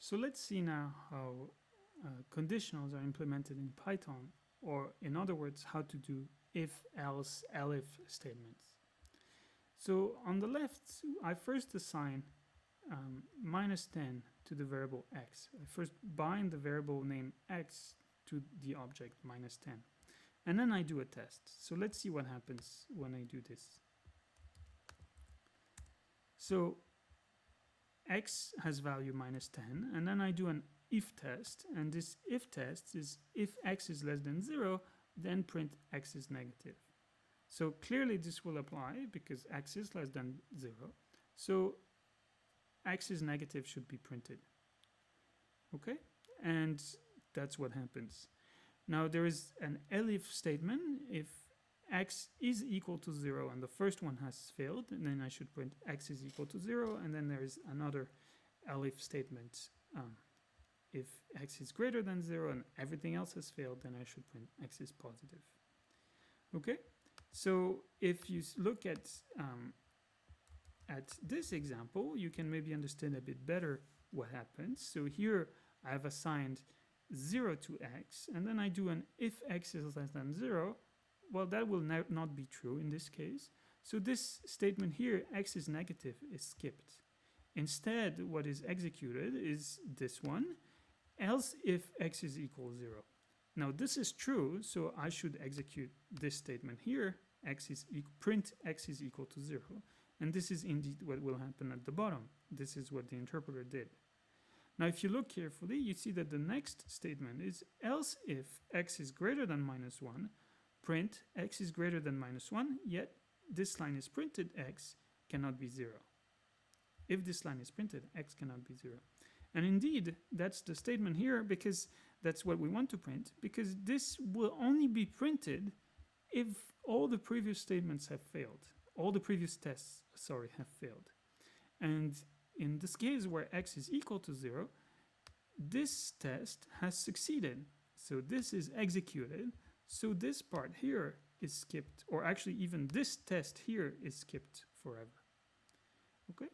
So let's see now how conditionals are implemented in Python, or in other words, how to do if, else, elif statements. So on the left, I first assign -10 to the variable x. I first bind the variable name x to the object -10. And then I do a test. So let's see what happens when I do this. So x has value -10, and then I do an if test, and this if test is if x is less than 0, then print x is negative. So clearly this will apply because x is less than 0. So x is negative should be printed. Okay, and that's what happens. Now there is an elif statement. If x is equal to 0 and the first one has failed, and then I should print x is equal to 0, and then there is another elif statement. If x is greater than 0 and everything else has failed, then I should print x is positive. Okay, so if you look at this example, you can maybe understand a bit better what happens. So here I have assigned 0 to x, and then I do an if x is less than 0. Well, that will not be true in this case. So this statement here, x is negative, is skipped. Instead, what is executed is this one, else if x is equal 0. Now this is true, so I should execute this statement here, print x is equal to 0. And this is indeed what will happen at the bottom. This is what the interpreter did. Now if you look carefully, you see that the next statement is else if x is greater than -1, print x is greater than -1, yet this line is printed, x cannot be 0. If this line is printed, x cannot be 0. And indeed, that's the statement here, because that's what we want to print, because this will only be printed if all the previous statements have failed. All the previous tests, have failed. And in this case where x is equal to 0, this test has succeeded. So this is executed. So this part here is skipped, or actually even this test here is skipped forever. Okay?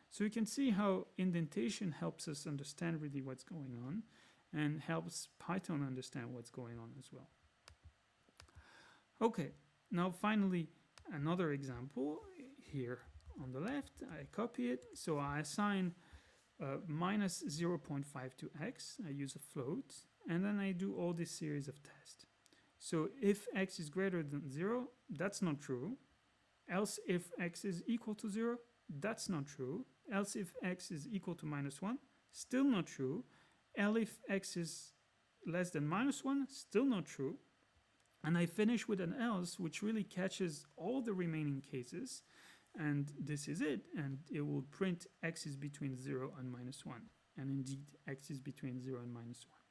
So you can see how indentation helps us understand really what's going on, and helps Python understand what's going on as well. Okay, now finally another example here on the left. I copy it, so I assign -0.5 to x. I use a float, and then I do all this series of tests. So if x is greater than 0, that's not true. Else if x is equal to 0, that's not true. Else if x is equal to -1, still not true. Else if x is less than -1, still not true. And I finish with an else, which really catches all the remaining cases. And this is it. And it will print x is between 0 and -1. And indeed, x is between 0 and -1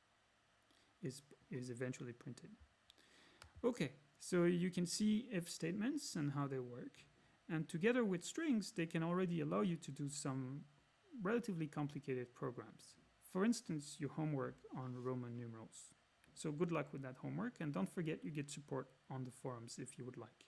is eventually printed. Okay, so you can see if statements and how they work. And together with strings, they can already allow you to do some relatively complicated programs. For instance, your homework on Roman numerals. So good luck with that homework, and don't forget you get support on the forums if you would like.